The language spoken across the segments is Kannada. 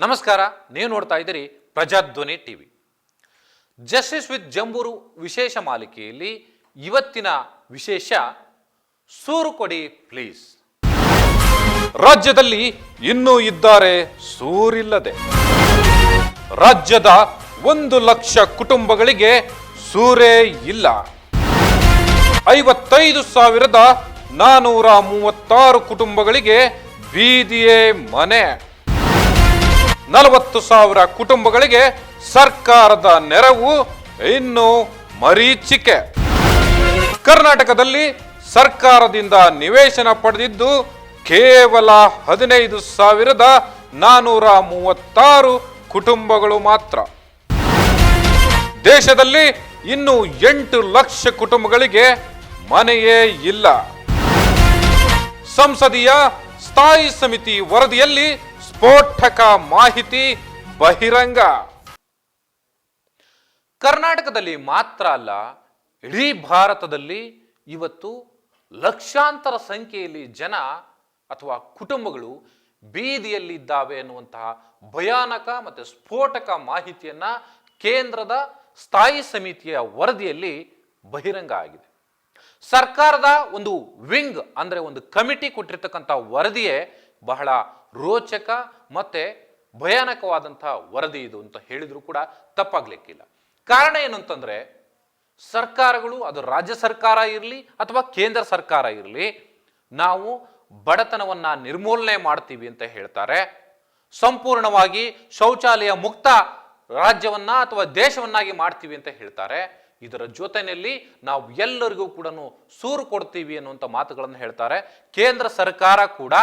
ನಮಸ್ಕಾರ, ನೀವು ನೋಡ್ತಾ ಇದ್ದೀರಿ Prajadhwani TV. Justice with Jambur ವಿಶೇಷ ಮಾಲಿಕೆಯಲ್ಲಿ ಇವತ್ತಿನ ವಿಶೇಷ ಸೂರು ಕೊಡಿ ಪ್ಲೀಸ್. ರಾಜ್ಯದಲ್ಲಿ ಇನ್ನೂ ಇದ್ದಾರೆ ಸೂರಿಲ್ಲದೆ. ರಾಜ್ಯದ 1,00,000 ಕುಟುಂಬಗಳಿಗೆ ಸೂರೇ ಇಲ್ಲ. 55,436 ಕುಟುಂಬಗಳಿಗೆ ಬೀದಿಯೇ ಮನೆ. 40,000 ಕುಟುಂಬಗಳಿಗೆ ಸರ್ಕಾರದ ನೆರವು ಇನ್ನು ಮರೀಚಿಕೆ. ಕರ್ನಾಟಕದಲ್ಲಿ ಸರ್ಕಾರದಿಂದ ನಿವೇಶನ ಪಡೆದಿದ್ದು ಕೇವಲ 15,436 ಕುಟುಂಬಗಳು ಮಾತ್ರ. ದೇಶದಲ್ಲಿ ಇನ್ನು 8 ಲಕ್ಷ ಕುಟುಂಬಗಳಿಗೆ ಮನೆಯೇ ಇಲ್ಲ. ಸಂಸದೀಯ ಸ್ಥಾಯಿ ಸಮಿತಿ ವರದಿಯಲ್ಲಿ ಸ್ಫೋಟಕ ಮಾಹಿತಿ ಬಹಿರಂಗ. ಕರ್ನಾಟಕದಲ್ಲಿ ಮಾತ್ರ ಅಲ್ಲ, ಇಡೀ ಭಾರತದಲ್ಲಿ ಇವತ್ತು ಲಕ್ಷಾಂತರ ಸಂಖ್ಯೆಯಲ್ಲಿ ಜನ ಅಥವಾ ಕುಟುಂಬಗಳು ಬೀದಿಯಲ್ಲಿದ್ದಾವೆ ಎನ್ನುವಂತಹ ಭಯಾನಕ ಮತ್ತು ಸ್ಫೋಟಕ ಮಾಹಿತಿಯನ್ನ ಕೇಂದ್ರದ ಸ್ಥಾಯಿ ಸಮಿತಿಯ ವರದಿಯಲ್ಲಿ ಬಹಿರಂಗ ಆಗಿದೆ. ಸರ್ಕಾರದ ಒಂದು ವಿಂಗ್ ಅಂದ್ರೆ ಒಂದು ಕಮಿಟಿ ಕೊಟ್ಟಿರ್ತಕ್ಕಂಥ ವರದಿಯೇ ಬಹಳ ರೋಚಕ ಮತ್ತೆ ಭಯಾನಕವಾದಂತಹ ವರದಿ ಇದು ಅಂತ ಹೇಳಿದ್ರು ಕೂಡ ತಪ್ಪಾಗ್ಲಿಕ್ಕಿಲ್ಲ. ಕಾರಣ ಏನು ಅಂತಂದ್ರೆ, ಸರ್ಕಾರಗಳು, ಅದು ರಾಜ್ಯ ಸರ್ಕಾರ ಇರಲಿ ಅಥವಾ ಕೇಂದ್ರ ಸರ್ಕಾರ ಇರಲಿ, ನಾವು ಬಡತನವನ್ನ ನಿರ್ಮೂಲನೆ ಮಾಡ್ತೀವಿ ಅಂತ ಹೇಳ್ತಾರೆ. ಸಂಪೂರ್ಣವಾಗಿ ಶೌಚಾಲಯ ಮುಕ್ತ ರಾಜ್ಯವನ್ನ ಅಥವಾ ದೇಶವನ್ನಾಗಿ ಮಾಡ್ತೀವಿ ಅಂತ ಹೇಳ್ತಾರೆ. ಇದರ ಜೊತೆಯಲ್ಲಿ ನಾವು ಎಲ್ಲರಿಗೂ ಕೂಡ ಸೂರು ಕೊಡ್ತೀವಿ ಅನ್ನುವಂಥ ಮಾತುಗಳನ್ನು ಹೇಳ್ತಾರೆ. ಕೇಂದ್ರ ಸರ್ಕಾರ ಕೂಡ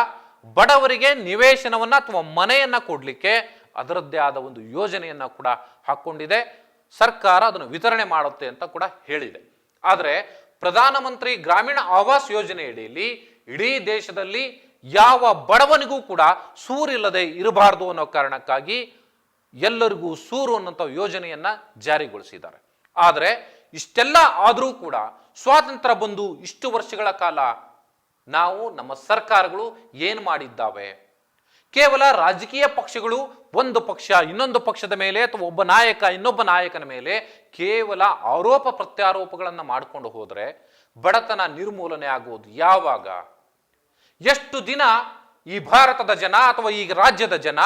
ಬಡವರಿಗೆ ನಿವೇಶನವನ್ನ ಅಥವಾ ಮನೆಯನ್ನ ಕೊಡ್ಲಿಕ್ಕೆ ಅದರದ್ದೇ ಆದ ಒಂದು ಯೋಜನೆಯನ್ನ ಕೂಡ ಹಾಕೊಂಡಿದೆ. ಸರ್ಕಾರ ಅದನ್ನು ವಿತರಣೆ ಮಾಡುತ್ತೆ ಅಂತ ಕೂಡ ಹೇಳಿದೆ. ಆದರೆ ಪ್ರಧಾನಮಂತ್ರಿ ಗ್ರಾಮೀಣ ಆವಾಸ್ ಯೋಜನೆಯಡಿಯಲ್ಲಿ ಇಡೀ ದೇಶದಲ್ಲಿ ಯಾವ ಬಡವನಿಗೂ ಕೂಡ ಸೂರಿಲ್ಲದೆ ಇರಬಾರದು ಅನ್ನೋ ಕಾರಣಕ್ಕಾಗಿ ಎಲ್ಲರಿಗೂ ಸೂರು ಅನ್ನೋಂಥ ಯೋಜನೆಯನ್ನ ಜಾರಿಗೊಳಿಸಿದ್ದಾರೆ. ಆದರೆ ಇಷ್ಟೆಲ್ಲ ಆದರೂ ಕೂಡ ಸ್ವಾತಂತ್ರ್ಯ ಬಂದು ಇಷ್ಟು ವರ್ಷಗಳ ಕಾಲ ನಾವು ನಮ್ಮ ಸರ್ಕಾರಗಳು ಏನು ಮಾಡಿದ್ದಾವೆ? ಕೇವಲ ರಾಜಕೀಯ ಪಕ್ಷಗಳು ಒಂದು ಪಕ್ಷ ಇನ್ನೊಂದು ಪಕ್ಷದ ಮೇಲೆ ಅಥವಾ ಒಬ್ಬ ನಾಯಕ ಇನ್ನೊಬ್ಬ ನಾಯಕನ ಮೇಲೆ ಕೇವಲ ಆರೋಪ ಪ್ರತ್ಯಾರೋಪಗಳನ್ನು ಮಾಡಿಕೊಂಡು ಹೋದರೆ ಬಡತನ ನಿರ್ಮೂಲನೆ ಆಗುವುದು ಯಾವಾಗ? ಎಷ್ಟು ದಿನ ಈ ಭಾರತದ ಜನ ಅಥವಾ ಈ ರಾಜ್ಯದ ಜನ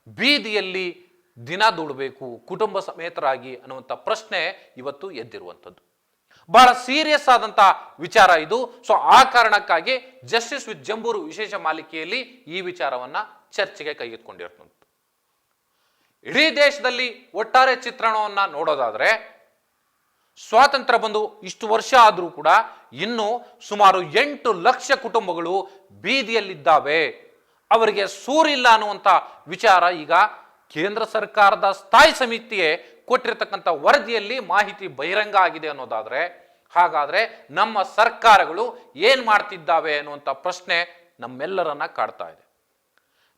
ಬೀದಿಯಲ್ಲಿ ದಿನ ದುಡಬೇಕು ಕುಟುಂಬ ಸಮೇತರಾಗಿ ಅನ್ನುವಂಥ ಪ್ರಶ್ನೆ ಇವತ್ತು ಎದ್ದಿರುವಂಥದ್ದು. ಬಹಳ ಸೀರಿಯಸ್ ಆದಂತ ವಿಚಾರ ಇದು. ಸೊ ಆ ಕಾರಣಕ್ಕಾಗಿ ಜಸ್ಟಿಸ್ ವಿತ್ ಜಂಬೂರು ವಿಶೇಷ ಮಾಲಿಕೆಯಲ್ಲಿ ಈ ವಿಚಾರವನ್ನ ಚರ್ಚೆಗೆ ಕೈಗೆತ್ತಿಕೊಂಡಿರ್ತಂತ. ಇಡೀ ದೇಶದಲ್ಲಿ ಒಟ್ಟಾರೆ ಚಿತ್ರಣವನ್ನ ನೋಡೋದಾದ್ರೆ, ಸ್ವಾತಂತ್ರ್ಯ ಬಂದು ಇಷ್ಟು ವರ್ಷ ಆದರೂ ಕೂಡ ಇನ್ನು ಸುಮಾರು 8 ಲಕ್ಷ ಕುಟುಂಬಗಳು ಬೀದಿಯಲ್ಲಿದ್ದಾವೆ. ಅವರಿಗೆ ಸೂರಿಲ್ಲ ಅನ್ನುವಂಥ ವಿಚಾರ ಈಗ ಕೇಂದ್ರ ಸರ್ಕಾರದ ಸ್ಥಾಯಿ ಸಮಿತಿಯೇ ಕೊಟ್ಟಿರತಕ್ಕಂಥ ವರದಿಯಲ್ಲಿ ಮಾಹಿತಿ ಬಹಿರಂಗ ಆಗಿದೆ ಅನ್ನೋದಾದ್ರೆ, ಹಾಗಾದ್ರೆ ನಮ್ಮ ಸರ್ಕಾರಗಳು ಏನ್ ಮಾಡ್ತಿದ್ದಾವೆ ಅನ್ನುವಂಥ ಪ್ರಶ್ನೆ ನಮ್ಮೆಲ್ಲರನ್ನ ಕಾಡ್ತಾ ಇದೆ.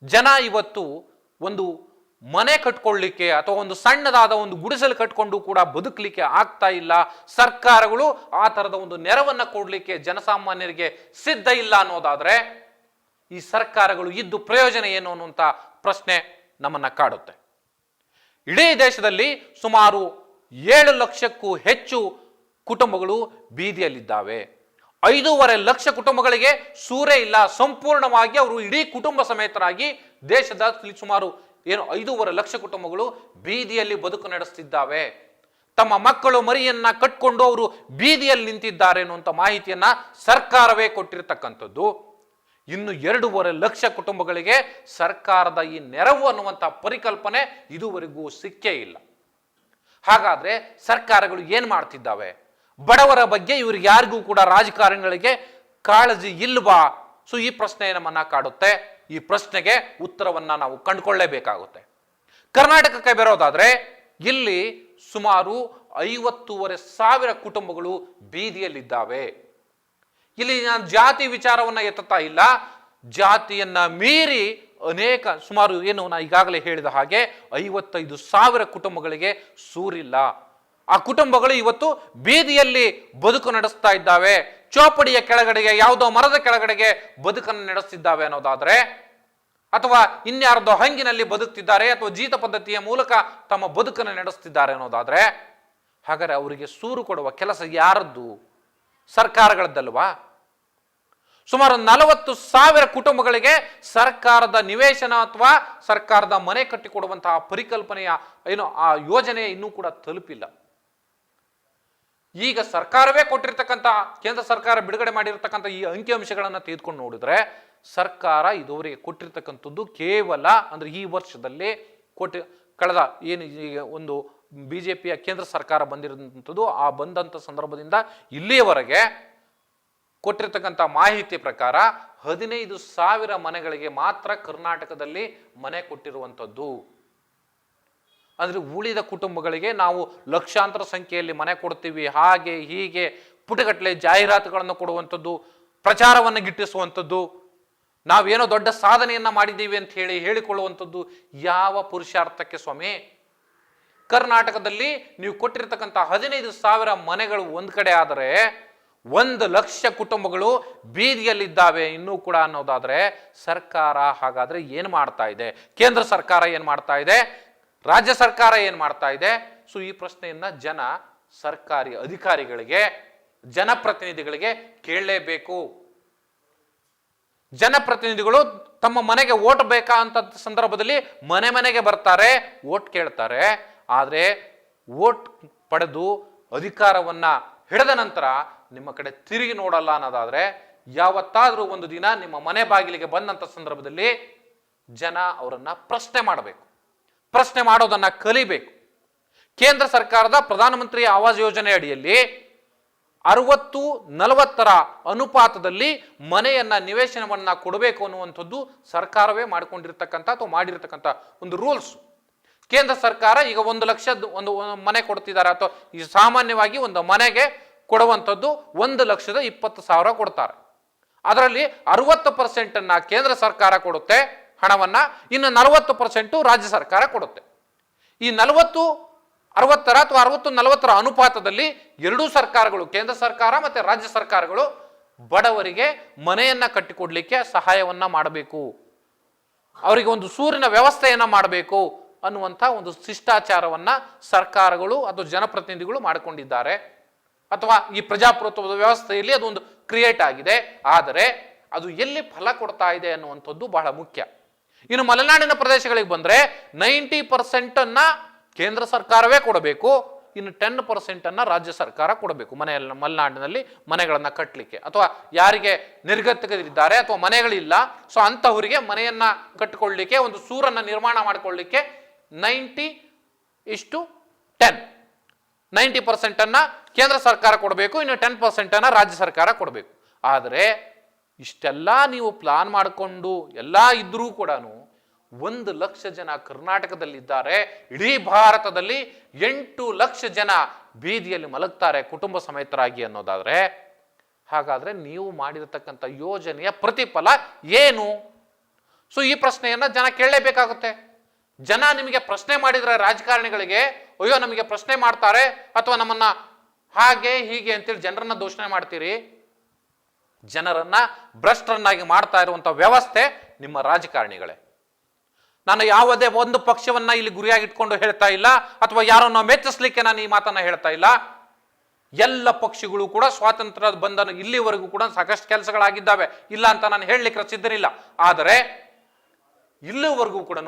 ಜನ ಇವತ್ತು ಒಂದು ಮನೆ ಕಟ್ಕೊಳ್ಳಿಕ್ಕೆ ಅಥವಾ ಒಂದು ಸಣ್ಣದಾದ ಒಂದು ಗುಡಿಸಲು ಕಟ್ಕೊಂಡು ಕೂಡ ಬದುಕಲಿಕ್ಕೆ ಆಗ್ತಾ ಇಲ್ಲ. ಸರ್ಕಾರಗಳು ಆ ತರದ ಒಂದು ನೆರವನ್ನ ಕೊಡ್ಲಿಕ್ಕೆ ಜನಸಾಮಾನ್ಯರಿಗೆ ಸಿದ್ಧ ಇಲ್ಲ ಅನ್ನೋದಾದ್ರೆ, ಈ ಸರ್ಕಾರಗಳು ಇದ್ದು ಪ್ರಯೋಜನ ಏನು ಅನ್ನುವಂಥ ಪ್ರಶ್ನೆ ನಮ್ಮನ್ನ ಕಾಡುತ್ತೆ. ಇಡೀ ದೇಶದಲ್ಲಿ ಸುಮಾರು 7 ಲಕ್ಷಕ್ಕೂ ಹೆಚ್ಚು ಕುಟುಂಬಗಳು ಬೀದಿಯಲ್ಲಿದ್ದಾವೆ. 5.5 ಲಕ್ಷ ಕುಟುಂಬಗಳಿಗೆ ಸೂರೇ ಇಲ್ಲ. ಸಂಪೂರ್ಣವಾಗಿ ಅವರು ಇಡೀ ಕುಟುಂಬ ಸಮೇತರಾಗಿ ದೇಶದ ಸುಮಾರು 5.5 ಲಕ್ಷ ಕುಟುಂಬಗಳು ಬೀದಿಯಲ್ಲಿ ಬದುಕು ನಡೆಸ್ತಿದ್ದಾವೆ. ತಮ್ಮ ಮಕ್ಕಳು ಮರಿಯನ್ನ ಕಟ್ಕೊಂಡು ಅವರು ಬೀದಿಯಲ್ಲಿ ನಿಂತಿದ್ದಾರೆ ಅನ್ನುವಂಥ ಮಾಹಿತಿಯನ್ನ ಸರ್ಕಾರವೇ ಕೊಟ್ಟಿರ್ತಕ್ಕಂಥದ್ದು. ಇನ್ನು 2.5 ಲಕ್ಷ ಕುಟುಂಬಗಳಿಗೆ ಸರ್ಕಾರದ ಈ ನೆರವು ಅನ್ನುವಂಥ ಪರಿಕಲ್ಪನೆ ಇದುವರೆಗೂ ಸಿಕ್ಕೇ ಇಲ್ಲ. ಹಾಗಾದ್ರೆ ಸರ್ಕಾರಗಳು ಏನ್ ಮಾಡ್ತಿದ್ದಾವೆ? ಬಡವರ ಬಗ್ಗೆ ಇವ್ರಿಗೆ ಯಾರಿಗೂ ಕೂಡ ರಾಜಕಾರಣಿಗಳಿಗೆ ಕಾಳಜಿ ಇಲ್ವಾ? ಸೊ ಈ ಪ್ರಶ್ನೆ ನಮ್ಮನ್ನ ಕಾಡುತ್ತೆ. ಈ ಪ್ರಶ್ನೆಗೆ ಉತ್ತರವನ್ನ ನಾವು ಕಂಡುಕೊಳ್ಳೇಬೇಕಾಗುತ್ತೆ. ಕರ್ನಾಟಕಕ್ಕೆ ಬರೋದಾದ್ರೆ, ಇಲ್ಲಿ ಸುಮಾರು 50,500 ಕುಟುಂಬಗಳು ಬೀದಿಯಲ್ಲಿದ್ದಾವೆ. ಇಲ್ಲಿ ನಾನು ಜಾತಿ ವಿಚಾರವನ್ನ ಎತ್ತುತ್ತಾ ಇಲ್ಲ. ಜಾತಿಯನ್ನ ಮೀರಿ ಅನೇಕ ಸುಮಾರು ನಾ ಈಗಾಗಲೇ ಹೇಳಿದ ಹಾಗೆ 55,000 ಕುಟುಂಬಗಳಿಗೆ ಸೂರಿಲ್ಲ. ಆ ಕುಟುಂಬಗಳು ಇವತ್ತು ಬೀದಿಯಲ್ಲಿ ಬದುಕು ನಡೆಸ್ತಾ ಇದ್ದಾವೆ. ಚೌಪಡಿಯ ಕೆಳಗಡೆಗೆ, ಯಾವುದೋ ಮರದ ಕೆಳಗಡೆಗೆ ಬದುಕನ್ನು ನಡೆಸ್ತಿದ್ದಾವೆ ಅನ್ನೋದಾದ್ರೆ, ಅಥವಾ ಇನ್ಯಾರದೋ ಹಂಗಿನಲ್ಲಿ ಬದುಕ್ತಿದ್ದಾರೆ ಅಥವಾ ಜೀತ ಪದ್ಧತಿಯ ಮೂಲಕ ತಮ್ಮ ಬದುಕನ್ನು ನಡೆಸ್ತಿದ್ದಾರೆ ಅನ್ನೋದಾದ್ರೆ ಹಾಗಾದ್ರೆ ಅವರಿಗೆ ಸೂರು ಕೊಡುವ ಕೆಲಸ ಯಾರದ್ದು? ಸರ್ಕಾರಗಳದ್ದಲ್ವಾ? ಸುಮಾರು 40,000 ಕುಟುಂಬಗಳಿಗೆ ಸರ್ಕಾರದ ನಿವೇಶನ ಅಥವಾ ಸರ್ಕಾರದ ಮನೆ ಕಟ್ಟಿಕೊಡುವಂತಹ ಪರಿಕಲ್ಪನೆಯ ಆ ಯೋಜನೆ ಇನ್ನೂ ಕೂಡ ತಲುಪಿಲ್ಲ. ಈಗ ಸರ್ಕಾರವೇ ಕೊಟ್ಟಿರ್ತಕ್ಕಂಥ, ಕೇಂದ್ರ ಸರ್ಕಾರ ಬಿಡುಗಡೆ ಮಾಡಿರ್ತಕ್ಕಂಥ ಈ ಅಂಕಿಅಂಶಗಳನ್ನು ತೆಗೆದುಕೊಂಡು ನೋಡಿದ್ರೆ ಸರ್ಕಾರ ಇದುವರೆಗೆ ಕೊಟ್ಟಿರ್ತಕ್ಕಂಥದ್ದು ಕೇವಲ ಅಂದ್ರೆ ಈ ವರ್ಷದಲ್ಲಿ ಕಳೆದ ಏನು ಒಂದು ಬಿಜೆಪಿಯ ಕೇಂದ್ರ ಸರ್ಕಾರ ಬಂದಿರುವಂಥದ್ದು, ಆ ಬಂದಂಥ ಸಂದರ್ಭದಿಂದ ಇಲ್ಲಿಯವರೆಗೆ ಕೊಟ್ಟಿರ್ತಕ್ಕಂಥ ಮಾಹಿತಿ ಪ್ರಕಾರ 15,000 ಮನೆಗಳಿಗೆ ಮಾತ್ರ ಕರ್ನಾಟಕದಲ್ಲಿ ಮನೆ ಕೊಟ್ಟಿರುವಂಥದ್ದು. ಅಂದ್ರೆ ಉಳಿದ ಕುಟುಂಬಗಳಿಗೆ ನಾವು ಲಕ್ಷಾಂತರ ಸಂಖ್ಯೆಯಲ್ಲಿ ಮನೆ ಕೊಡ್ತೀವಿ, ಹಾಗೆ ಹೀಗೆ ಪುಟಗಟ್ಟಲೆ ಜಾಹೀರಾತುಗಳನ್ನು ಕೊಡುವಂಥದ್ದು, ಪ್ರಚಾರವನ್ನು ಗಿಟ್ಟಿಸುವಂಥದ್ದು, ನಾವೇನೋ ದೊಡ್ಡ ಸಾಧನೆಯನ್ನ ಮಾಡಿದ್ದೀವಿ ಅಂತ ಹೇಳಿಕೊಳ್ಳುವಂಥದ್ದು ಯಾವ ಪುರುಷಾರ್ಥಕ್ಕೆ ಸ್ವಾಮಿ? ಕರ್ನಾಟಕದಲ್ಲಿ ನೀವು ಕೊಟ್ಟಿರ್ತಕ್ಕಂಥ 15,000 ಮನೆಗಳು ಒಂದ್ ಕಡೆ ಆದರೆ 1,00,000 ಕುಟುಂಬಗಳು ಬೀದಿಯಲ್ಲಿದ್ದಾವೆ ಇನ್ನೂ ಕೂಡ ಅನ್ನೋದಾದ್ರೆ ಸರ್ಕಾರ ಹಾಗಾದ್ರೆ ಏನ್ ಮಾಡ್ತಾ ಇದೆ? ಕೇಂದ್ರ ಸರ್ಕಾರ ಏನ್ ಮಾಡ್ತಾ ಇದೆ? ರಾಜ್ಯ ಸರ್ಕಾರ ಏನ್ ಮಾಡ್ತಾ ಇದೆ? ಸೊ ಈ ಪ್ರಶ್ನೆಯನ್ನ ಜನ ಸರ್ಕಾರಿ ಅಧಿಕಾರಿಗಳಿಗೆ, ಜನಪ್ರತಿನಿಧಿಗಳಿಗೆ ಕೇಳಲೇಬೇಕು. ಜನಪ್ರತಿನಿಧಿಗಳು ತಮ್ಮ ಮನೆಗೆ ಓಟ್ ಬೇಕಾ ಅಂತ ಸಂದರ್ಭದಲ್ಲಿ ಮನೆ ಮನೆಗೆ ಬರ್ತಾರೆ, ಓಟ್ ಕೇಳ್ತಾರೆ. ಆದ್ರೆ ಓಟ್ ಪಡೆದು ಅಧಿಕಾರವನ್ನ ಹಿಡಿದ ನಂತರ ನಿಮ್ಮ ಕಡೆ ತಿರುಗಿ ನೋಡಲ್ಲ ಅನ್ನೋದಾದ್ರೆ ಯಾವತ್ತಾದ್ರೂ ಒಂದು ದಿನ ನಿಮ್ಮ ಮನೆ ಬಾಗಿಲಿಗೆ ಬಂದಂತ ಸಂದರ್ಭದಲ್ಲಿ ಜನ ಅವರನ್ನ ಪ್ರಶ್ನೆ ಮಾಡಬೇಕು, ಪ್ರಶ್ನೆ ಮಾಡೋದನ್ನ ಕಲಿಬೇಕು. ಕೇಂದ್ರ ಸರ್ಕಾರದ ಪ್ರಧಾನಮಂತ್ರಿ ಆವಾಸ್ ಯೋಜನೆ ಅಡಿಯಲ್ಲಿ 60-40 ಅನುಪಾತದಲ್ಲಿ ಮನೆಯನ್ನ ನಿವೇಶನವನ್ನ ಕೊಡಬೇಕು ಅನ್ನುವಂಥದ್ದು ಸರ್ಕಾರವೇ ಮಾಡಿಕೊಂಡಿರ್ತಕ್ಕಂಥ ಅಥವಾ ಮಾಡಿರ್ತಕ್ಕಂಥ ಒಂದು ರೂಲ್ಸ್. ಕೇಂದ್ರ ಸರ್ಕಾರ ಈಗ 1,00,000 ಒಂದು ಮನೆ ಕೊಡ್ತಿದ್ದಾರೆ, ಅಥವಾ ಈ ಸಾಮಾನ್ಯವಾಗಿ ಒಂದು ಮನೆಗೆ ಕೊಡುವಂಥದ್ದು 1,20,000 ಕೊಡ್ತಾರೆ. ಅದರಲ್ಲಿ 60% ಕೇಂದ್ರ ಸರ್ಕಾರ ಕೊಡುತ್ತೆ ಹಣವನ್ನ, ಇನ್ನು 40% ರಾಜ್ಯ ಸರ್ಕಾರ ಕೊಡುತ್ತೆ. ಈ 40-60 ಅಥವಾ 60-40 ಅನುಪಾತದಲ್ಲಿ ಎರಡೂ ಸರ್ಕಾರಗಳು, ಕೇಂದ್ರ ಸರ್ಕಾರ ಮತ್ತೆ ರಾಜ್ಯ ಸರ್ಕಾರಗಳು ಬಡವರಿಗೆ ಮನೆಯನ್ನ ಕಟ್ಟಿಕೊಡ್ಲಿಕ್ಕೆ ಸಹಾಯವನ್ನ ಮಾಡಬೇಕು, ಅವರಿಗೆ ಒಂದು ಸೂರಿನ ವ್ಯವಸ್ಥೆಯನ್ನ ಮಾಡಬೇಕು ಅನ್ನುವಂಥ ಒಂದು ಶಿಷ್ಟಾಚಾರವನ್ನ ಸರ್ಕಾರಗಳು ಅಥವಾ ಜನಪ್ರತಿನಿಧಿಗಳು ಮಾಡಿಕೊಂಡಿದ್ದಾರೆ, ಅಥವಾ ಈ ಪ್ರಜಾಪ್ರಭುತ್ವದ ವ್ಯವಸ್ಥೆಯಲ್ಲಿ ಅದೊಂದು ಕ್ರಿಯೇಟ್ ಆಗಿದೆ. ಆದರೆ ಅದು ಎಲ್ಲಿ ಫಲ ಕೊಡ್ತಾ ಇದೆ ಅನ್ನುವಂಥದ್ದು ಬಹಳ ಮುಖ್ಯ. ಇನ್ನು ಮಲೆನಾಡಿನ ಪ್ರದೇಶಗಳಿಗೆ ಬಂದ್ರೆ 90% ಕೇಂದ್ರ ಸರ್ಕಾರವೇ ಕೊಡಬೇಕು, ಇನ್ನು 10% ರಾಜ್ಯ ಸರ್ಕಾರ ಕೊಡಬೇಕು ಮಲೆನಾಡಿನಲ್ಲಿ ಮನೆಗಳನ್ನ ಕಟ್ಟಲಿಕ್ಕೆ, ಅಥವಾ ಯಾರಿಗೆ ನಿರ್ಗತಿಕರಿದ್ದಾರೆ ಅಥವಾ ಮನೆಗಳಿಲ್ಲ ಸೊ ಅಂತವರಿಗೆ ಮನೆಯನ್ನ ಕಟ್ಟಿಕೊಳ್ಳಲಿಕ್ಕೆ, ಒಂದು ಸೂರನ್ನ ನಿರ್ಮಾಣ ಮಾಡಿಕೊಳ್ಳಲಿಕ್ಕೆ 90:10 90% ಕೇಂದ್ರ ಸರ್ಕಾರ ಕೊಡಬೇಕು, ಇನ್ನು 10% ರಾಜ್ಯ ಸರ್ಕಾರ ಕೊಡಬೇಕು. ಆದರೆ ಇಷ್ಟೆಲ್ಲ ನೀವು ಪ್ಲಾನ್ ಮಾಡಿಕೊಂಡು ಎಲ್ಲ ಇದ್ರೂ ಕೂಡ 1,00,000 ಜನ ಕರ್ನಾಟಕದಲ್ಲಿದ್ದಾರೆ. ಇಡೀ ಭಾರತದಲ್ಲಿ 8 ಲಕ್ಷ ಜನ ಬೀದಿಯಲ್ಲಿ ಮಲಗ್ತಾರೆ ಕುಟುಂಬ ಸಮೇತರಾಗಿ ಅನ್ನೋದಾದ್ರೆ ಹಾಗಾದ್ರೆ ನೀವು ಮಾಡಿರತಕ್ಕಂಥ ಯೋಜನೆಯ ಪ್ರತಿಫಲ ಏನು? ಸೊ ಈ ಪ್ರಶ್ನೆಯನ್ನ ಜನ ಕೇಳಲೇಬೇಕಾಗುತ್ತೆ. ಜನ ನಿಮಗೆ ಪ್ರಶ್ನೆ ಮಾಡಿದ್ರೆ ರಾಜಕಾರಣಿಗಳಿಗೆ ಅಯ್ಯೋ ನಮಗೆ ಪ್ರಶ್ನೆ ಮಾಡ್ತಾರೆ ಅಥವಾ ನಮ್ಮನ್ನ ಹಾಗೆ ಹೀಗೆ ಅಂತೇಳಿ ಜನರನ್ನ ದೂಷಣೆ ಮಾಡ್ತೀರಿ. ಜನರನ್ನ ಭ್ರಷ್ಟರನ್ನಾಗಿ ಮಾಡ್ತಾ ಇರುವಂತ ವ್ಯವಸ್ಥೆ ನಿಮ್ಮ ರಾಜಕಾರಣಿಗಳೇ. ನಾನು ಯಾವುದೇ ಒಂದು ಪಕ್ಷವನ್ನ ಇಲ್ಲಿ ಗುರಿಯಾಗಿ ಇಟ್ಕೊಂಡು ಹೇಳ್ತಾ ಇಲ್ಲ, ಅಥವಾ ಯಾರನ್ನ ಮೆಚ್ಚಿಸ್ಲಿಕ್ಕೆ ನಾನು ಈ ಮಾತನ್ನ ಹೇಳ್ತಾ ಇಲ್ಲ. ಎಲ್ಲ ಪಕ್ಷಗಳು ಕೂಡ ಸ್ವಾತಂತ್ರ್ಯ ಬಂದ ಇಲ್ಲಿವರೆಗೂ ಕೂಡ ಸಾಕಷ್ಟು ಕೆಲಸಗಳಾಗಿದ್ದಾವೆ, ಇಲ್ಲ ಅಂತ ನಾನು ಹೇಳಲಿಕ್ಕೆ ಸಿದ್ಧನಿಲ್ಲ. ಆದರೆ ಇಲ್ಲಿವರೆಗೂ ಕೂಡ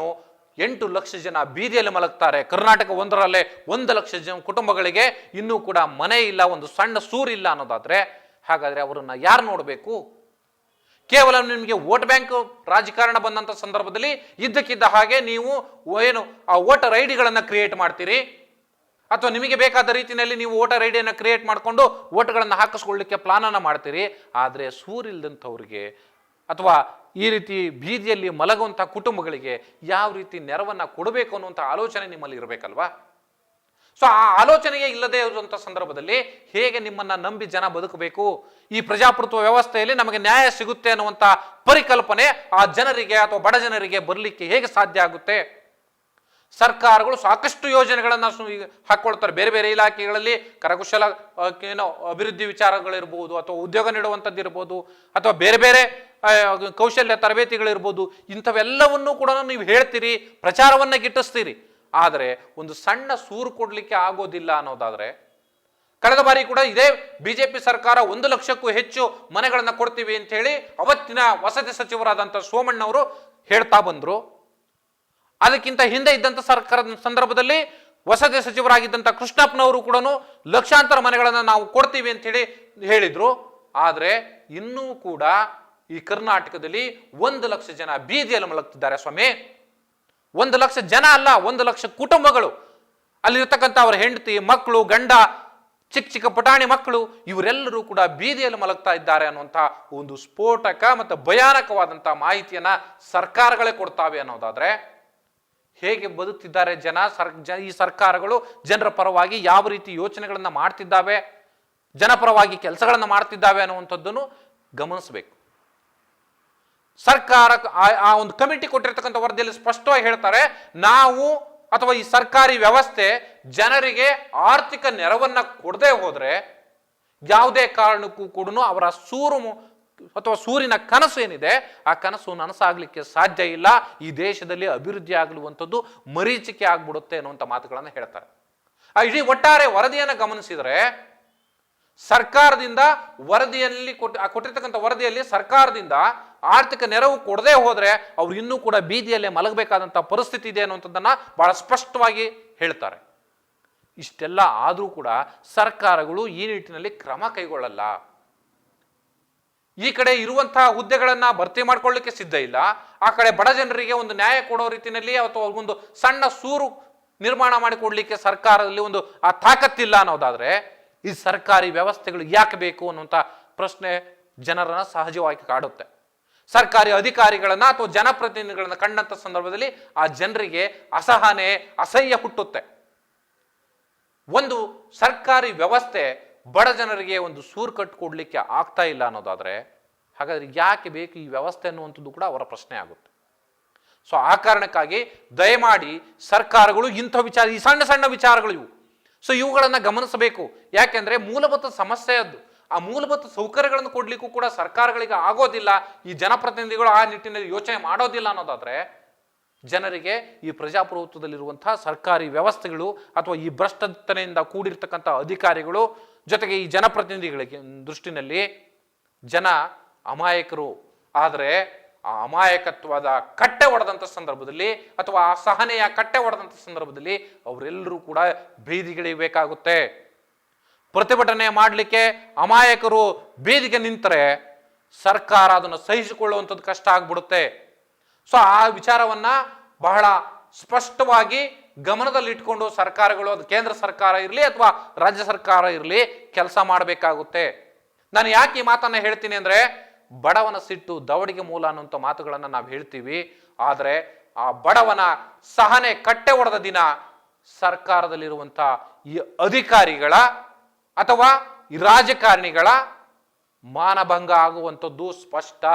8 ಲಕ್ಷ ಜನ ಬೀದಿಯಲ್ಲಿ ಮಲಗ್ತಾರೆ. ಕರ್ನಾಟಕ ಒಂದರಲ್ಲೇ 1,00,000 ಜನ ಕುಟುಂಬಗಳಿಗೆ ಇನ್ನೂ ಕೂಡ ಮನೆ ಇಲ್ಲ, ಒಂದು ಸಣ್ಣ ಸೂರಿಲ್ಲ ಅನ್ನೋದಾದ್ರೆ ಹಾಗಾದ್ರೆ ಅವರನ್ನ ಯಾರು ನೋಡಬೇಕು? ಕೇವಲ ನಿಮಗೆ ವೋಟ್ ಬ್ಯಾಂಕ್ ರಾಜಕಾರಣ ಬಂದಂತ ಸಂದರ್ಭದಲ್ಲಿ ಇದ್ದಕ್ಕಿದ್ದ ಹಾಗೆ ನೀವು ಏನು ಆ ವೋಟರ್ ಐಡಿಗಳನ್ನ ಕ್ರಿಯೇಟ್ ಮಾಡ್ತೀರಿ, ಅಥವಾ ನಿಮಗೆ ಬೇಕಾದ ರೀತಿಯಲ್ಲಿ ನೀವು ವೋಟರ್ ಐಡಿಯನ್ನು ಕ್ರಿಯೇಟ್ ಮಾಡಿಕೊಂಡು ವೋಟ್ಗಳನ್ನು ಹಾಕಿಸ್ಕೊಳ್ಳಿಕ್ಕೆ ಪ್ಲಾನ್ ಅನ್ನ ಮಾಡ್ತೀರಿ. ಆದರೆ ಸೂರಿಲ್ದಂಥವ್ರಿಗೆ ಅಥವಾ ಈ ರೀತಿ ಬೀದಿಯಲ್ಲಿ ಮಲಗುವಂಥ ಕುಟುಂಬಗಳಿಗೆ ಯಾವ ರೀತಿ ನೆರವನ್ನ ಕೊಡಬೇಕು ಅನ್ನುವಂಥ ಆಲೋಚನೆ ನಿಮ್ಮಲ್ಲಿ ಇರಬೇಕಲ್ವಾ? ಸೊ ಆ ಆಲೋಚನೆಯೇ ಇಲ್ಲದೆ ಇರುವಂಥ ಸಂದರ್ಭದಲ್ಲಿ ಹೇಗೆ ನಿಮ್ಮನ್ನ ನಂಬಿ ಜನ ಬದುಕಬೇಕು? ಈ ಪ್ರಜಾಪ್ರಭುತ್ವ ವ್ಯವಸ್ಥೆಯಲ್ಲಿ ನಮಗೆ ನ್ಯಾಯ ಸಿಗುತ್ತೆ ಅನ್ನುವಂಥ ಪರಿಕಲ್ಪನೆ ಆ ಜನರಿಗೆ ಅಥವಾ ಬಡ ಜನರಿಗೆ ಬರಲಿಕ್ಕೆ ಹೇಗೆ ಸಾಧ್ಯ ಆಗುತ್ತೆ? ಸರ್ಕಾರಗಳು ಸಾಕಷ್ಟು ಯೋಜನೆಗಳನ್ನ ಹಾಕೊಳ್ತಾರೆ. ಬೇರೆ ಬೇರೆ ಇಲಾಖೆಗಳಲ್ಲಿ ಕರಕುಶಲ ಏನೋ ಅಭಿವೃದ್ಧಿ ವಿಚಾರಗಳಿರ್ಬೋದು, ಅಥವಾ ಉದ್ಯೋಗ ನೀಡುವಂಥದ್ದು ಇರ್ಬೋದು, ಅಥವಾ ಬೇರೆ ಬೇರೆ ಕೌಶಲ್ಯ ತರಬೇತಿಗಳಿರ್ಬೋದು. ಇಂಥವೆಲ್ಲವನ್ನೂ ಕೂಡ ನೀವು ಹೇಳ್ತೀರಿ, ಪ್ರಚಾರವನ್ನ ಗಿಟ್ಟಿಸ್ತೀರಿ. ಆದರೆ ಒಂದು ಸಣ್ಣ ಸೂರು ಕೊಡ್ಲಿಕ್ಕೆ ಆಗೋದಿಲ್ಲ ಅನ್ನೋದಾದ್ರೆ, ಕಳೆದ ಬಾರಿ ಕೂಡ ಇದೇ ಬಿಜೆಪಿ ಸರ್ಕಾರ 1 ಲಕ್ಷಕ್ಕೂ ಹೆಚ್ಚು ಮನೆಗಳನ್ನ ಕೊಡ್ತೀವಿ ಅಂತ ಹೇಳಿ ಅವತ್ತಿನ ವಸತಿ ಸಚಿವರಾದಂಥ ಸೋಮಣ್ಣವರು ಹೇಳ್ತಾ ಬಂದ್ರು. ಅದಕ್ಕಿಂತ ಹಿಂದೆ ಇದ್ದಂಥ ಸರ್ಕಾರದ ಸಂದರ್ಭದಲ್ಲಿ ವಸತಿ ಸಚಿವರಾಗಿದ್ದಂಥ ಕೃಷ್ಣಪ್ಪನವರು ಕೂಡ ಲಕ್ಷಾಂತರ ಮನೆಗಳನ್ನ ನಾವು ಕೊಡ್ತೀವಿ ಅಂತ ಹೇಳಿ ಹೇಳಿದ್ರು. ಆದ್ರೆ ಇನ್ನೂ ಕೂಡ ಈ ಕರ್ನಾಟಕದಲ್ಲಿ 1 ಲಕ್ಷ ಜನ ಬೀದಿಯಲ್ಲಿ ಮಲಗ್ತಿದ್ದಾರೆ ಸ್ವಾಮಿ. 1 ಲಕ್ಷ ಜನ ಅಲ್ಲ, 1 ಲಕ್ಷ ಕುಟುಂಬಗಳು, ಅಲ್ಲಿರ್ತಕ್ಕಂಥ ಅವರ ಹೆಂಡತಿ, ಮಕ್ಕಳು, ಗಂಡ, ಚಿಕ್ಕ ಚಿಕ್ಕ ಪುಟಾಣಿ ಮಕ್ಕಳು, ಇವರೆಲ್ಲರೂ ಕೂಡ ಬೀದಿಯಲ್ಲಿ ಮಲಗ್ತಾ ಇದ್ದಾರೆ ಅನ್ನುವಂಥ ಒಂದು ಸ್ಫೋಟಕ ಮತ್ತು ಭಯಾನಕವಾದಂತಹ ಮಾಹಿತಿಯನ್ನ ಸರ್ಕಾರಗಳೇ ಕೊಡ್ತಾವೆ ಅನ್ನೋದಾದ್ರೆ, ಹೇಗೆ ಬದುಕ್ತಿದ್ದಾರೆ ಜನ, ಈ ಸರ್ಕಾರಗಳು ಜನರ ಪರವಾಗಿ ಯಾವ ರೀತಿ ಯೋಚನೆಗಳನ್ನ ಮಾಡ್ತಿದ್ದಾವೆ, ಜನಪರವಾಗಿ ಕೆಲಸಗಳನ್ನ ಮಾಡ್ತಿದ್ದಾವೆ ಅನ್ನುವಂಥದ್ದನ್ನು ಗಮನಿಸಬೇಕು. ಸರ್ಕಾರ ಆ ಒಂದು ಕಮಿಟಿ ಕೊಟ್ಟಿರ್ತಕ್ಕಂಥ ವರದಿಯಲ್ಲಿ ಸ್ಪಷ್ಟವಾಗಿ ಹೇಳ್ತಾರೆ, ನಾವು ಅಥವಾ ಈ ಸರ್ಕಾರಿ ವ್ಯವಸ್ಥೆ ಜನರಿಗೆ ಆರ್ಥಿಕ ನೆರವನ್ನ ಕೊಡದೆ ಹೋದ್ರೆ ಯಾವುದೇ ಕಾರಣಕ್ಕೂ ಕೂಡ ಅವರ ಸೂರಿನ ಕನಸು ಏನಿದೆ ಆ ಕನಸು ನನಸಾಗ್ಲಿಕ್ಕೆ ಸಾಧ್ಯ ಇಲ್ಲ. ಈ ದೇಶದಲ್ಲಿ ಅಭಿವೃದ್ಧಿ ಆಗಲುವಂಥದ್ದು ಮರೀಚಿಕೆ ಆಗ್ಬಿಡುತ್ತೆ ಅನ್ನುವಂಥ ಮಾತುಗಳನ್ನು ಹೇಳ್ತಾರೆ. ಆ ಇಡೀ ಒಟ್ಟಾರೆ ವರದಿಯನ್ನು ಗಮನಿಸಿದರೆ, ಸರ್ಕಾರದಿಂದ ವರದಿಯಲ್ಲಿ ಕೊಟ್ಟಿರ್ತಕ್ಕಂಥ ವರದಿಯಲ್ಲಿ ಸರ್ಕಾರದಿಂದ ಆರ್ಥಿಕ ನೆರವು ಕೊಡದೆ ಹೋದ್ರೆ ಅವ್ರು ಇನ್ನೂ ಕೂಡ ಬೀದಿಯಲ್ಲೇ ಮಲಗಬೇಕಾದಂಥ ಪರಿಸ್ಥಿತಿ ಇದೆ ಅನ್ನುವಂಥದ್ದನ್ನ ಬಹಳ ಸ್ಪಷ್ಟವಾಗಿ ಹೇಳ್ತಾರೆ. ಇಷ್ಟೆಲ್ಲ ಆದರೂ ಕೂಡ ಸರ್ಕಾರಗಳು ಈ ನಿಟ್ಟಿನಲ್ಲಿ ಕ್ರಮ ಕೈಗೊಳ್ಳಲ್ಲ. ಈ ಕಡೆ ಇರುವಂತಹ ಹುದ್ದೆಗಳನ್ನ ಭರ್ತಿ ಮಾಡ್ಕೊಳ್ಳಿಕ್ಕೆ ಸಿದ್ಧ ಇಲ್ಲ, ಆ ಕಡೆ ಬಡ ಜನರಿಗೆ ಒಂದು ನ್ಯಾಯ ಕೊಡೋ ರೀತಿಯಲ್ಲಿ ಅಥವಾ ಒಂದು ಸಣ್ಣ ಸೂರು ನಿರ್ಮಾಣ ಮಾಡಿಕೊಡ್ಲಿಕ್ಕೆ ಸರ್ಕಾರದಲ್ಲಿ ಒಂದು ಆ ತಾಕತ್ತಿಲ್ಲ ಅನ್ನೋದಾದ್ರೆ, ಈ ಸರ್ಕಾರಿ ವ್ಯವಸ್ಥೆಗಳು ಯಾಕೆ ಬೇಕು ಅನ್ನುವಂಥ ಪ್ರಶ್ನೆ ಜನರನ್ನ ಸಹಜವಾಗಿ ಕಾಡುತ್ತೆ. ಸರ್ಕಾರಿ ಅಧಿಕಾರಿಗಳನ್ನ ಅಥವಾ ಜನಪ್ರತಿನಿಧಿಗಳನ್ನ ಕಂಡಂತ ಸಂದರ್ಭದಲ್ಲಿ ಆ ಜನರಿಗೆ ಅಸಹನೆ, ಅಸಹ್ಯ ಹುಟ್ಟುತ್ತೆ. ಒಂದು ಸರ್ಕಾರಿ ವ್ಯವಸ್ಥೆ ಬಡ ಜನರಿಗೆ ಒಂದು ಸೂರು ಕಟ್ಟಿಕೊಡ್ಲಿಕ್ಕೆ ಆಗ್ತಾ ಇಲ್ಲ ಅನ್ನೋದಾದ್ರೆ, ಹಾಗಾದ್ರೆ ಯಾಕೆ ಬೇಕು ಈ ವ್ಯವಸ್ಥೆ ಅನ್ನುವಂಥದ್ದು ಕೂಡ ಅವರ ಪ್ರಶ್ನೆ ಆಗುತ್ತೆ. ಸೊ ಆ ಕಾರಣಕ್ಕಾಗಿ ದಯಮಾಡಿ ಸರ್ಕಾರಗಳು ಇಂಥ ವಿಚಾರ, ಈ ಸಣ್ಣ ಸಣ್ಣ ವಿಚಾರಗಳು ಇವು, ಸೊ ಇವುಗಳನ್ನ ಗಮನಿಸಬೇಕು. ಯಾಕೆಂದ್ರೆ ಮೂಲಭೂತ ಸಮಸ್ಯೆ ಅದು. ಆ ಮೂಲಭೂತ ಸೌಕರ್ಯಗಳನ್ನು ಕೊಡ್ಲಿಕ್ಕೂ ಕೂಡ ಸರ್ಕಾರಗಳಿಗೆ ಆಗೋದಿಲ್ಲ, ಈ ಜನಪ್ರತಿನಿಧಿಗಳು ಆ ನಿಟ್ಟಿನಲ್ಲಿ ಯೋಚನೆ ಮಾಡೋದಿಲ್ಲ ಅನ್ನೋದಾದ್ರೆ, ಜನರಿಗೆ ಈ ಪ್ರಜಾಪ್ರಭುತ್ವದಲ್ಲಿರುವಂತಹ ಸರ್ಕಾರಿ ವ್ಯವಸ್ಥೆಗಳು ಅಥವಾ ಈ ಭ್ರಷ್ಟತನೆಯಿಂದ ಕೂಡಿರ್ತಕ್ಕಂಥ ಅಧಿಕಾರಿಗಳು ಜೊತೆಗೆ ಈ ಜನಪ್ರತಿನಿಧಿಗಳಿಗೆ ದೃಷ್ಟಿನಲ್ಲಿ ಜನ ಅಮಾಯಕರು. ಆದರೆ ಆ ಅಮಾಯಕತ್ವದ ಕಟ್ಟೆ ಹೊಡೆದಂಥ ಸಂದರ್ಭದಲ್ಲಿ ಅಥವಾ ಆ ಸಹನೆಯ ಕಟ್ಟೆ ಹೊಡೆದಂಥ ಸಂದರ್ಭದಲ್ಲಿ ಅವರೆಲ್ಲರೂ ಕೂಡ ಬೀದಿಗಿಳಿಬೇಕಾಗುತ್ತೆ. ಪ್ರತಿಭಟನೆ ಮಾಡಲಿಕ್ಕೆ ಅಮಾಯಕರು ಬೀದಿಗೆ ನಿಂತರೆ ಸರ್ಕಾರ ಅದನ್ನು ಸಹಿಸಿಕೊಳ್ಳುವಂಥದ್ದು ಕಷ್ಟ ಆಗ್ಬಿಡುತ್ತೆ. ಸೊ ಆ ವಿಚಾರವನ್ನ ಬಹಳ ಸ್ಪಷ್ಟವಾಗಿ ಗಮನದಲ್ಲಿ ಇಟ್ಕೊಂಡು ಸರ್ಕಾರಗಳು, ಅದು ಕೇಂದ್ರ ಸರ್ಕಾರ ಇರಲಿ ಅಥವಾ ರಾಜ್ಯ ಸರ್ಕಾರ ಇರಲಿ, ಕೆಲಸ ಮಾಡಬೇಕಾಗುತ್ತೆ. ನಾನು ಯಾಕೆ ಈ ಮಾತನ್ನ ಹೇಳ್ತೀನಿ ಅಂದ್ರೆ, ಬಡವನ ಸಿಟ್ಟು ದವಡಿಗೆ ಮೂಲ ಅನ್ನುವಂಥ ಮಾತುಗಳನ್ನು ನಾವು ಹೇಳ್ತೀವಿ. ಆದರೆ ಆ ಬಡವನ ಸಹನೆ ಕಟ್ಟೆ ಹೊಡೆದ ದಿನ ಸರ್ಕಾರದಲ್ಲಿರುವಂಥ ಈ ಅಧಿಕಾರಿಗಳ ಅಥವಾ ಈ ರಾಜಕಾರಣಿಗಳ ಮಾನಭಂಗ ಆಗುವಂಥದ್ದು ಸ್ಪಷ್ಟ.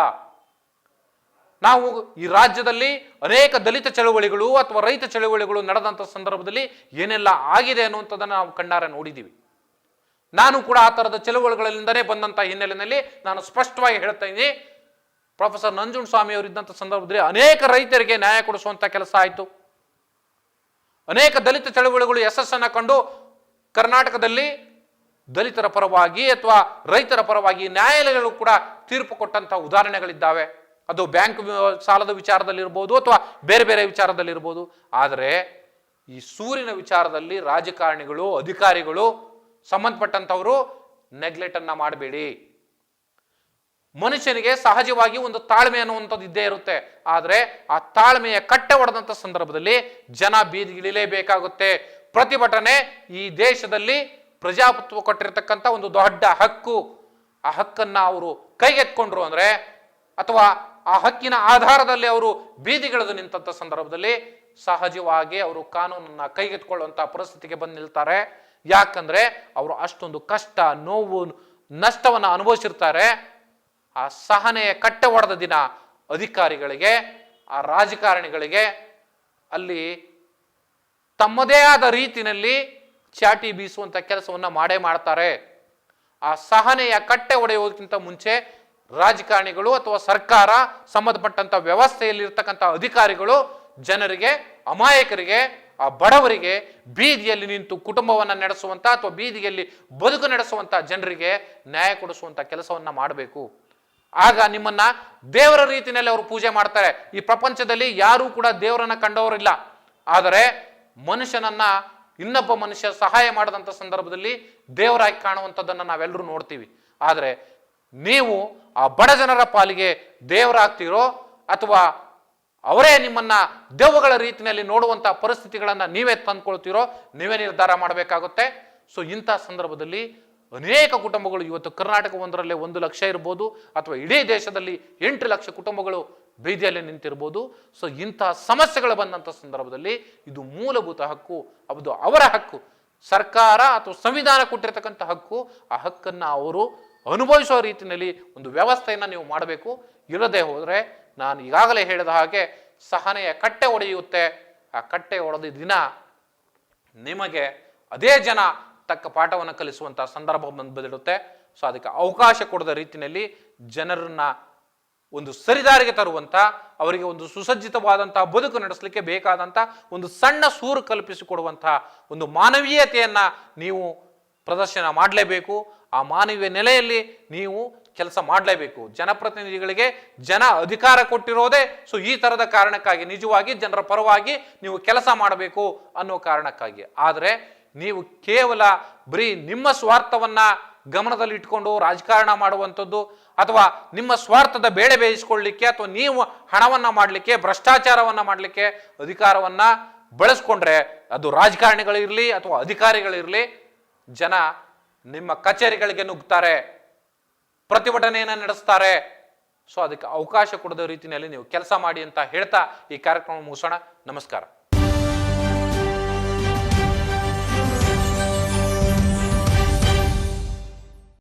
ನಾವು ಈ ರಾಜ್ಯದಲ್ಲಿ ಅನೇಕ ದಲಿತ ಚಳವಳಿಗಳು ಅಥವಾ ರೈತ ಚಳವಳಿಗಳು ನಡೆದಂಥ ಸಂದರ್ಭದಲ್ಲಿ ಏನೆಲ್ಲ ಆಗಿದೆ ಅನ್ನುವಂಥದ್ದನ್ನು ನಾವು ಕಣ್ಣಾರೆ ನೋಡಿದ್ದೀವಿ. ನಾನು ಕೂಡ ಆ ಥರದ ಚಳವಳಿಗಳಿಂದಲೇ ಬಂದಂಥ ಹಿನ್ನೆಲೆಯಲ್ಲಿ ನಾನು ಸ್ಪಷ್ಟವಾಗಿ ಹೇಳ್ತಾ ಇದ್ದೀನಿ, ಪ್ರೊಫೆಸರ್ ನಂಜುಂಡಸ್ವಾಮಿ ಅವರು ಇದ್ದಂಥ ಸಂದರ್ಭದಲ್ಲಿ ಅನೇಕ ರೈತರಿಗೆ ನ್ಯಾಯ ಕೊಡಿಸುವಂಥ ಕೆಲಸ ಆಯಿತು. ಅನೇಕ ದಲಿತ ಚಳವಳಿಗಳು ಯಶಸ್ಸನ್ನು ಕಂಡು ಕರ್ನಾಟಕದಲ್ಲಿ ದಲಿತರ ಪರವಾಗಿ ಅಥವಾ ರೈತರ ಪರವಾಗಿ ನ್ಯಾಯಾಲಯಗಳು ಕೂಡ ತೀರ್ಪು ಕೊಟ್ಟಂಥ ಉದಾಹರಣೆಗಳಿದ್ದಾವೆ. ಅದು ಬ್ಯಾಂಕ್ ಸಾಲದ ವಿಚಾರದಲ್ಲಿರ್ಬೋದು ಅಥವಾ ಬೇರೆ ಬೇರೆ ವಿಚಾರದಲ್ಲಿರ್ಬೋದು. ಆದರೆ ಈ ಸೂರಿನ ವಿಚಾರದಲ್ಲಿ ರಾಜಕಾರಣಿಗಳು, ಅಧಿಕಾರಿಗಳು, ಸಂಬಂಧಪಟ್ಟಂಥವರು ನೆಗ್ಲೆಕ್ಟ್ ಅನ್ನ ಮಾಡಬೇಡಿ. ಮನುಷ್ಯನಿಗೆ ಸಹಜವಾಗಿ ಒಂದು ತಾಳ್ಮೆ ಅನ್ನುವಂಥದ್ದು ಇದ್ದೇ ಇರುತ್ತೆ. ಆದರೆ ಆ ತಾಳ್ಮೆಯ ಕಟ್ಟೆ ಹೊಡೆದಂಥ ಸಂದರ್ಭದಲ್ಲಿ ಜನ ಬೀದಿಗಿಳಿಲೇಬೇಕಾಗುತ್ತೆ. ಪ್ರತಿಭಟನೆ ಈ ದೇಶದಲ್ಲಿ ಪ್ರಜಾಪ್ರಭುತ್ವ ಕೊಟ್ಟಿರತಕ್ಕಂಥ ಒಂದು ದೊಡ್ಡ ಹಕ್ಕು. ಆ ಹಕ್ಕನ್ನ ಅವರು ಕೈಗೆತ್ಕೊಂಡ್ರು ಅಂದ್ರೆ ಅಥವಾ ಆ ಹಕ್ಕಿನ ಆಧಾರದಲ್ಲಿ ಅವರು ಬೀದಿಗಿಳಿದು ನಿಂತ ಸಂದರ್ಭದಲ್ಲಿ ಸಹಜವಾಗಿ ಅವರು ಕಾನೂನನ್ನ ಕೈಗೆತ್ಕೊಳ್ಳುವಂತ ಪರಿಸ್ಥಿತಿಗೆ ಬಂದು ನಿಲ್ತಾರೆ. ಯಾಕಂದ್ರೆ ಅವರು ಅಷ್ಟೊಂದು ಕಷ್ಟ, ನೋವು, ನಷ್ಟವನ್ನ ಅನುಭವಿಸಿರ್ತಾರೆ. ಆ ಸಹನೆಯ ಕಟ್ಟೆ ಹೊಡೆದ ದಿನ ಅಧಿಕಾರಿಗಳಿಗೆ, ಆ ರಾಜಕಾರಣಿಗಳಿಗೆ ಅಲ್ಲಿ ತಮ್ಮದೇ ಆದ ರೀತಿಯಲ್ಲಿ ಚಾಟಿ ಬೀಸುವಂತ ಕೆಲಸವನ್ನ ಮಾಡೇ ಮಾಡ್ತಾರೆ. ಆ ಸಹನೆಯ ಕಟ್ಟೆ ಒಡೆಯುವುದಕ್ಕಿಂತ ಮುಂಚೆ ರಾಜಕಾರಣಿಗಳು ಅಥವಾ ಸರ್ಕಾರ, ಸಂಬಂಧಪಟ್ಟಂತ ವ್ಯವಸ್ಥೆಯಲ್ಲಿ ಇರ್ತಕ್ಕಂಥ ಅಧಿಕಾರಿಗಳು ಜನರಿಗೆ, ಅಮಾಯಕರಿಗೆ, ಆ ಬಡವರಿಗೆ, ಬೀದಿಯಲ್ಲಿ ನಿಂತು ಕುಟುಂಬವನ್ನ ನಡೆಸುವಂತ ಅಥವಾ ಬೀದಿಯಲ್ಲಿ ಬದುಕು ನಡೆಸುವಂತ ಜನರಿಗೆ ನ್ಯಾಯ ಕೊಡಿಸುವಂತ ಕೆಲಸವನ್ನ ಮಾಡಬೇಕು. ಆಗ ನಿಮ್ಮನ್ನ ದೇವರ ರೀತಿಯಲ್ಲಿ ಅವರು ಪೂಜೆ ಮಾಡ್ತಾರೆ. ಈ ಪ್ರಪಂಚದಲ್ಲಿ ಯಾರೂ ಕೂಡ ದೇವರನ್ನ ಕಂಡವರಿಲ್ಲ. ಆದರೆ ಮನುಷ್ಯನನ್ನ ಇನ್ನೊಬ್ಬ ಮನುಷ್ಯ ಸಹಾಯ ಮಾಡದಂತ ಸಂದರ್ಭದಲ್ಲಿ ದೇವರಾಗಿ ಕಾಣುವಂಥದ್ದನ್ನು ನಾವೆಲ್ಲರೂ ನೋಡ್ತೀವಿ. ಆದರೆ ನೀವು ಆ ಬಡ ಜನರ ಪಾಲಿಗೆ ದೇವರಾಗ್ತೀರೋ ಅಥವಾ ಅವರೇ ನಿಮ್ಮನ್ನ ದೆವ್ವಗಳ ರೀತಿಯಲ್ಲಿ ನೋಡುವಂತ ಪರಿಸ್ಥಿತಿಗಳನ್ನ ನೀವೇ ತಂದ್ಕೊಳ್ತೀರೋ, ನೀವೇ ನಿರ್ಧಾರ ಮಾಡಬೇಕಾಗುತ್ತೆ. ಸೊ ಇಂಥ ಸಂದರ್ಭದಲ್ಲಿ ಅನೇಕ ಕುಟುಂಬಗಳು ಇವತ್ತು ಕರ್ನಾಟಕ ಒಂದರಲ್ಲೇ 1 ಲಕ್ಷ ಇರ್ಬೋದು, ಅಥವಾ ಇಡೀ ದೇಶದಲ್ಲಿ 8 ಲಕ್ಷ ಕುಟುಂಬಗಳು ಬೀದಿಯಲ್ಲಿ ನಿಂತಿರ್ಬೋದು. ಸೊ ಇಂತಹ ಸಮಸ್ಯೆಗಳು ಬಂದಂಥ ಸಂದರ್ಭದಲ್ಲಿ ಇದು ಮೂಲಭೂತ ಹಕ್ಕು, ಅದು ಅವರ ಹಕ್ಕು. ಸರ್ಕಾರ ಅಥವಾ ಸಂವಿಧಾನ ಕೊಟ್ಟಿರ್ತಕ್ಕಂಥ ಹಕ್ಕು. ಆ ಹಕ್ಕನ್ನು ಅವರು ಅನುಭವಿಸುವ ರೀತಿಯಲ್ಲಿ ಒಂದು ವ್ಯವಸ್ಥೆಯನ್ನು ನೀವು ಮಾಡಬೇಕು. ಇಲ್ಲದೆ ಹೋದರೆ ನಾನು ಈಗಾಗಲೇ ಹೇಳಿದ ಹಾಗೆ ಸಹನೆಯ ಕಟ್ಟೆ ಒಡೆಯುತ್ತೆ. ಆ ಕಟ್ಟೆ ಒಡೆದ ದಿನ ನಿಮಗೆ ಅದೇ ಜನ ತಕ್ಕ ಪಾಠವನ್ನು ಕಲಿಸುವಂತಹ ಸಂದರ್ಭ ಬಂದಿರುತ್ತೆ. ಸೊ ಅದಕ್ಕೆ ಅವಕಾಶ ಕೊಡದ ರೀತಿಯಲ್ಲಿ ಜನರನ್ನ ಒಂದು ಸರಿದಾರಿಗೆ ತರುವಂತ, ಅವರಿಗೆ ಒಂದು ಸುಸಜ್ಜಿತವಾದಂತಹ ಬದುಕು ನಡೆಸಲಿಕ್ಕೆ ಬೇಕಾದಂತ ಒಂದು ಸಣ್ಣ ಸೂರು ಕಲ್ಪಿಸಿಕೊಡುವಂತಹ ಒಂದು ಮಾನವೀಯತೆಯನ್ನ ನೀವು ಪ್ರದರ್ಶನ ಮಾಡಲೇಬೇಕು. ಆ ಮಾನವೀಯ ನೆಲೆಯಲ್ಲಿ ನೀವು ಕೆಲಸ ಮಾಡಲೇಬೇಕು. ಜನಪ್ರತಿನಿಧಿಗಳಿಗೆ ಜನ ಅಧಿಕಾರ ಕೊಟ್ಟಿರೋದೇ ಸೊ ಈ ತರದ ಕಾರಣಕ್ಕಾಗಿ, ನಿಜವಾಗಿ ಜನರ ಪರವಾಗಿ ನೀವು ಕೆಲಸ ಮಾಡಬೇಕು ಅನ್ನೋ ಕಾರಣಕ್ಕಾಗಿ. ಆದರೆ ನೀವು ಕೇವಲ ಬರೀ ನಿಮ್ಮ ಸ್ವಾರ್ಥವನ್ನ ಗಮನದಲ್ಲಿ ಇಟ್ಕೊಂಡು ರಾಜಕಾರಣ ಮಾಡುವಂಥದ್ದು, ಅಥವಾ ನಿಮ್ಮ ಸ್ವಾರ್ಥದ ಬೇಳೆ ಬೇಯಿಸ್ಕೊಳ್ಳಿಕ್ಕೆ, ಅಥವಾ ನೀವು ಹಣವನ್ನ ಮಾಡಲಿಕ್ಕೆ, ಭ್ರಷ್ಟಾಚಾರವನ್ನ ಮಾಡಲಿಕ್ಕೆ ಅಧಿಕಾರವನ್ನ ಬಳಸ್ಕೊಂಡ್ರೆ, ಅದು ರಾಜಕಾರಣಿಗಳಿರ್ಲಿ ಅಥವಾ ಅಧಿಕಾರಿಗಳಿರ್ಲಿ, ಜನ ನಿಮ್ಮ ಕಚೇರಿಗಳಿಗೆ ನುಗ್ತಾರೆ, ಪ್ರತಿಭಟನೆಯನ್ನ ನಡೆಸ್ತಾರೆ. ಸೊ ಅದಕ್ಕೆ ಅವಕಾಶ ಕೊಡದ ರೀತಿಯಲ್ಲಿ ನೀವು ಕೆಲಸ ಮಾಡಿ ಅಂತ ಹೇಳ್ತಾ ಈ ಕಾರ್ಯಕ್ರಮ ಮುಗಿಸೋಣ. ನಮಸ್ಕಾರ.